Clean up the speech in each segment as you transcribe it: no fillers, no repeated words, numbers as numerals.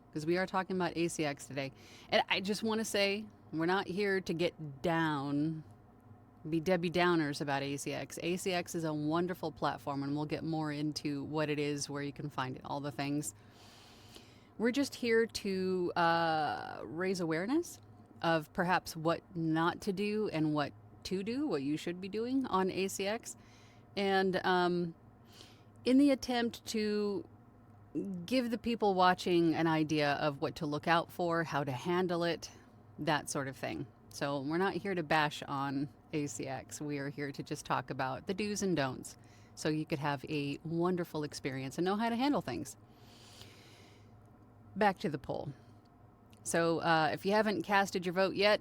because we are talking about ACX today. And I just want to say, we're not here to get down, be Debbie Downers about ACX. ACX is a wonderful platform, and we'll get more into what it is, where you can find it, all the things. We're just here to raise awareness of perhaps what not to do and what to do, what you should be doing on ACX. And in the attempt to give the people watching an idea of what to look out for, how to handle it, that sort of thing. So we're not here to bash on ACX. We are here to just talk about the do's and don'ts so you could have a wonderful experience and know how to handle things. Back to the poll. So if you haven't casted your vote yet,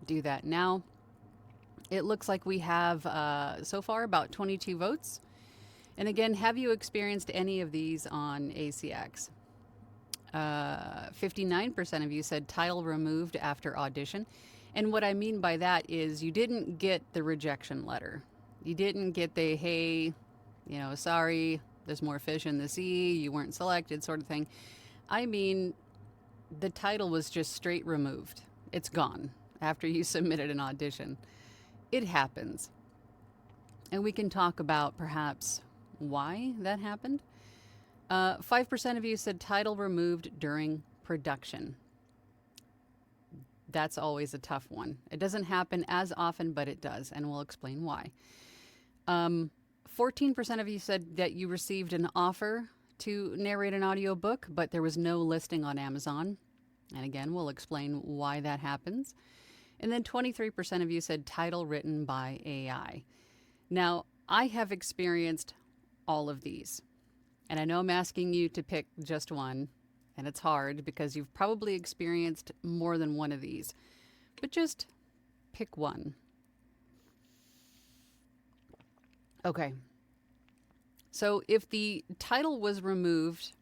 do that now. It looks like we have so far about 22 votes. And again, have you experienced any of these on ACX? 59% of you said title removed after audition. And what I mean by that is you didn't get the rejection letter. You didn't get the, hey, sorry, there's more fish in the sea, you weren't selected sort of thing. I mean, the title was just straight removed. It's gone after you submitted an audition. It happens. And we can talk about perhaps why that happened. 5% of you said title removed during production. That's always a tough one. It doesn't happen as often, but it does, and we'll explain why. 14% of you said that you received an offer to narrate an audiobook, but there was no listing on Amazon. And again, we'll explain why that happens. And then 23% of you said title written by AI. Now, I have experienced all of these. And I know I'm asking you to pick just one, and it's hard because you've probably experienced more than one of these. But just pick one. Okay. So if the title was removed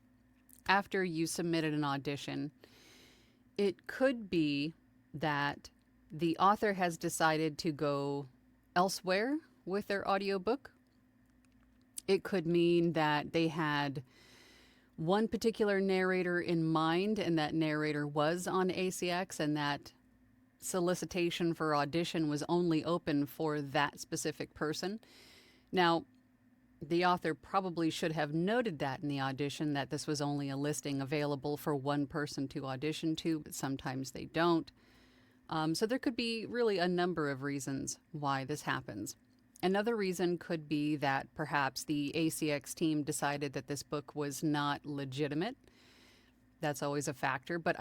after you submitted an audition, it could be that the author has decided to go elsewhere with their audiobook. It could mean that they had one particular narrator in mind, and that narrator was on ACX, and that solicitation for audition was only open for that specific person. Now, the author probably should have noted that in the audition, that this was only a listing available for one person to audition to, but sometimes they don't. So there could be really a number of reasons why this happens. Another reason could be that perhaps the ACX team decided that this book was not legitimate. That's always a factor, but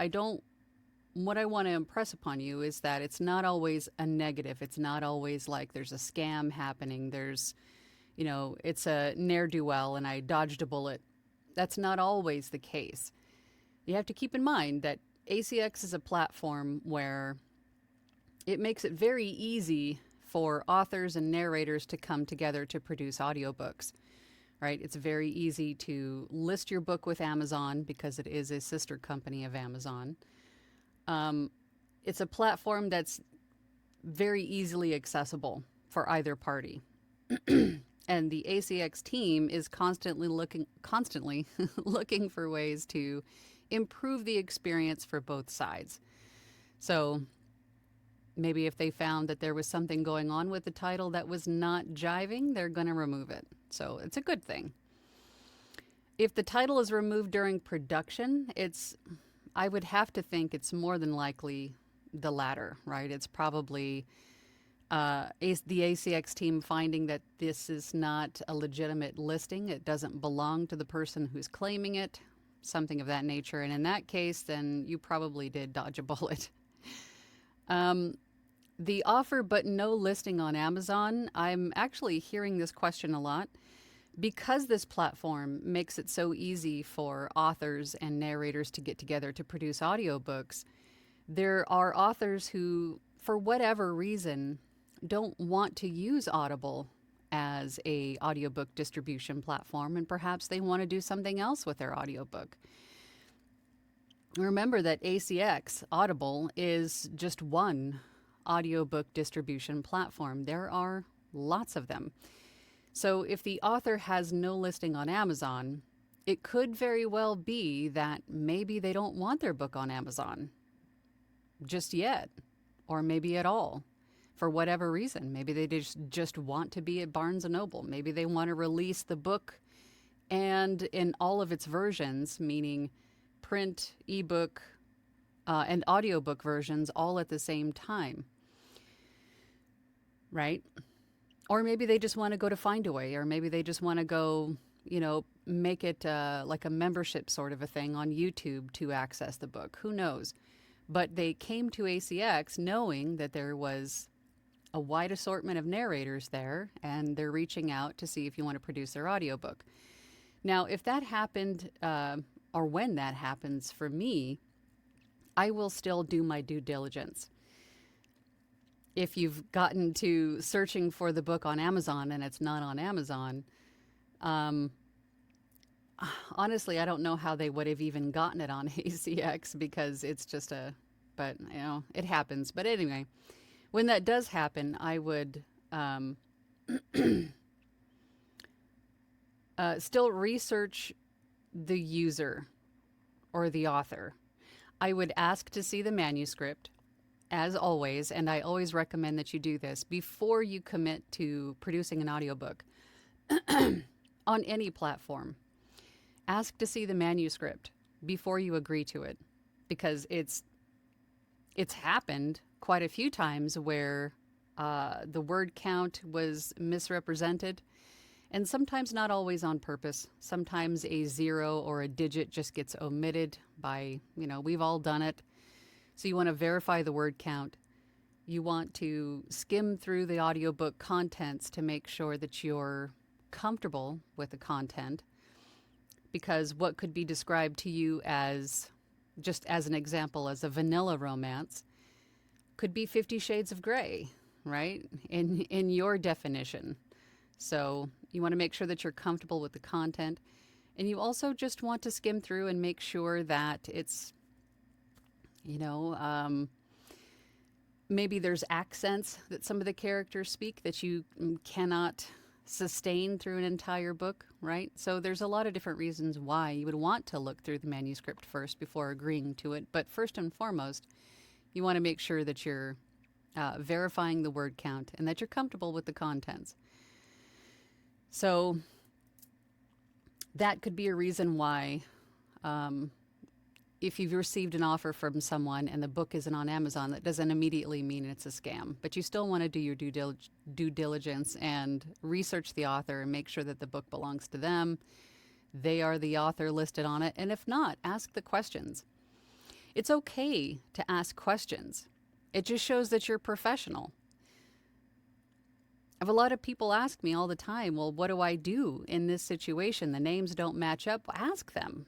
what I want to impress upon you is that it's not always a negative. It's not always like there's a scam happening. There's, it's a ne'er-do-well and I dodged a bullet. That's not always the case. You have to keep in mind that ACX is a platform where it makes it very easy for authors and narrators to come together to produce audiobooks, right? It's very easy to list your book with Amazon because it is a sister company of Amazon. It's a platform that's very easily accessible for either party. And the ACX team is constantly looking for ways to improve the experience for both sides. So maybe if they found that there was something going on with the title that was not jiving, they're going to remove it. So it's a good thing. If the title is removed during production, I would have to think it's more than likely the latter, right? It's probably the ACX team finding that this is not a legitimate listing. It doesn't belong to the person who's claiming it, something of that nature. And in that case, then you probably did dodge a bullet. The offer but no listing on Amazon, I'm actually hearing this question a lot. Because this platform makes it so easy for authors and narrators to get together to produce audiobooks, there are authors who, for whatever reason, don't want to use Audible as a audiobook distribution platform, and perhaps they want to do something else with their audiobook. Remember that ACX, Audible, is just one audiobook distribution platform. There are lots of them. So if the author has no listing on Amazon, it could very well be that maybe they don't want their book on Amazon just yet, or maybe at all, for whatever reason. Maybe they just want to be at Barnes and Noble. Maybe they want to release the book and in all of its versions, meaning print, ebook, and audiobook versions all at the same time, right? Or maybe they just want to go to Findaway, or maybe they just want to go, make it like a membership sort of a thing on YouTube to access the book. Who knows? But they came to ACX knowing that there was a wide assortment of narrators there, and they're reaching out to see if you want to produce their audiobook. Now, if that happened, or when that happens for me, I will still do my due diligence. If you've gotten to searching for the book on Amazon and it's not on Amazon, honestly, I don't know how they would have even gotten it on ACX, because it's just but it happens. But anyway, when that does happen, I would still research the user or the author. I would ask to see the manuscript, as always, and I always recommend that you do this before you commit to producing an audiobook on any platform. Ask to see the manuscript before you agree to it, because it's happened quite a few times where the word count was misrepresented, and sometimes not always on purpose. Sometimes a 0 or a digit just gets omitted by, we've all done it. So you want to verify the word count. You want to skim through the audiobook contents to make sure that you're comfortable with the content, because what could be described to you as, just as an example, as a vanilla romance could be 50 Shades of Grey, right? In your definition. So you want to make sure that you're comfortable with the content. And you also just want to skim through and make sure that it's, maybe there's accents that some of the characters speak that you cannot sustain through an entire book, right? So there's a lot of different reasons why you would want to look through the manuscript first before agreeing to it. But first and foremost, you want to make sure that you're verifying the word count and that you're comfortable with the contents. So that could be a reason why, if you've received an offer from someone and the book isn't on Amazon, that doesn't immediately mean it's a scam. But you still want to do your due diligence and research the author and make sure that the book belongs to them. They are the author listed on it. And if not, ask the questions. It's okay to ask questions. It just shows that you're professional. I have a lot of people ask me all the time, well, what do I do in this situation? The names don't match up. Well, ask them.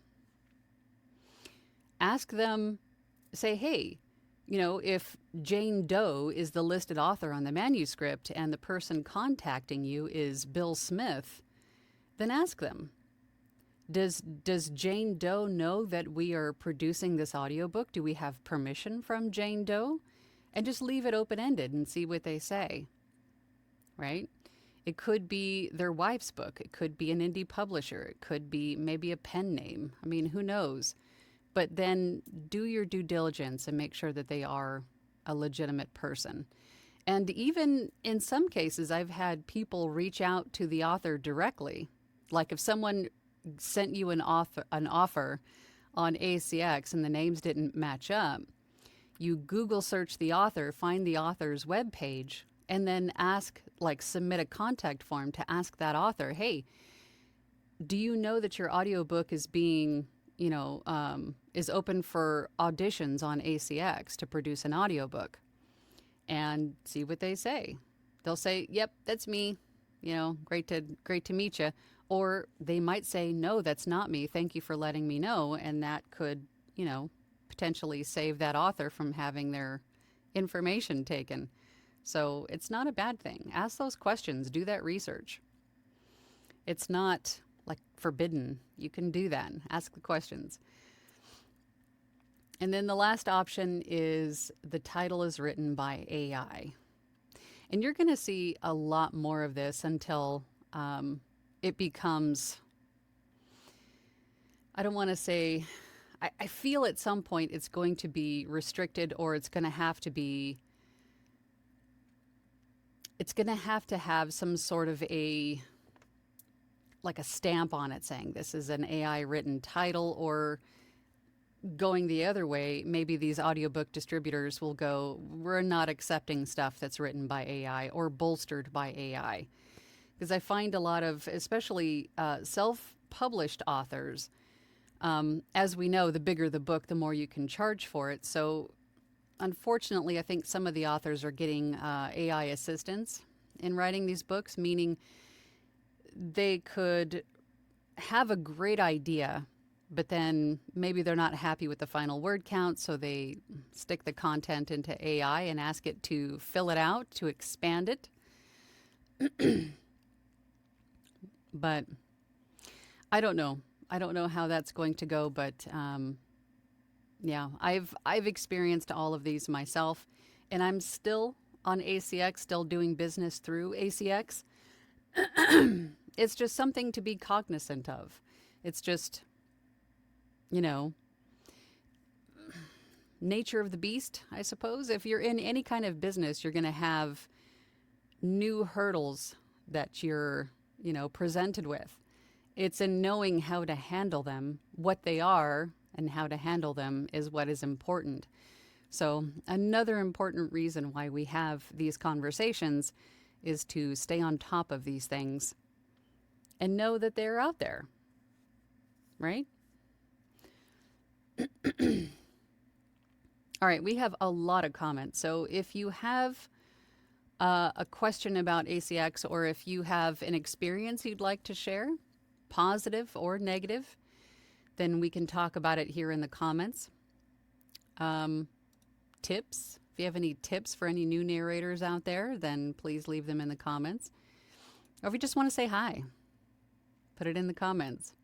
Ask them, say, hey, if Jane Doe is the listed author on the manuscript and the person contacting you is Bill Smith, then ask them, does Jane Doe know that we are producing this audiobook? Do we have permission from Jane Doe? And just leave it open-ended and see what they say, right? It could be their wife's book. It could be an indie publisher. It could be maybe a pen name. I mean, who knows? But then do your due diligence and make sure that they are a legitimate person. And even in some cases, I've had people reach out to the author directly. Like if someone sent you an offer on ACX and the names didn't match up, you Google search the author, find the author's webpage, and then submit a contact form to ask that author, hey, do you know that your audiobook is being, is open for auditions on ACX to produce an audiobook? And see what they say. They'll say, yep, that's me. Great to meet you. Or they might say, no, that's not me. Thank you for letting me know. And that could, potentially save that author from having their information taken. So it's not a bad thing. Ask those questions. Do that research. It's not forbidden. You can do that. Ask the questions. And then the last option is the title is written by AI. And you're going to see a lot more of this until it becomes I don't want to say, I feel at some point it's going to be restricted, or it's going to have to be, it's going to have some sort of a, like a stamp on it saying this is an AI written title, or going the other way, maybe these audiobook distributors will go, we're not accepting stuff that's written by AI or bolstered by AI. Because I find a lot of, especially self published authors, as we know, the bigger the book, the more you can charge for it. So, unfortunately, I think some of the authors are getting AI assistance in writing these books, meaning they could have a great idea, but then maybe they're not happy with the final word count, so they stick the content into AI and ask it to fill it out, to expand it. But I don't know. I don't know how that's going to go, but yeah, I've experienced all of these myself, and I'm still on ACX, still doing business through ACX. It's just something to be cognizant of. It's just, you know, nature of the beast, I suppose. If you're in any kind of business, you're going to have new hurdles that you're, presented with. It's in knowing how to handle them, what they are, and how to handle them is what is important. So, another important reason why we have these conversations is to stay on top of these things and know that they're out there, right? All right, we have a lot of comments. So, if you have a question about ACX, or if you have an experience you'd like to share, positive or negative, then we can talk about it here in the comments. Tips. If you have any tips for any new narrators out there, then please leave them in the comments. Or if you just want to say hi, put it in the comments.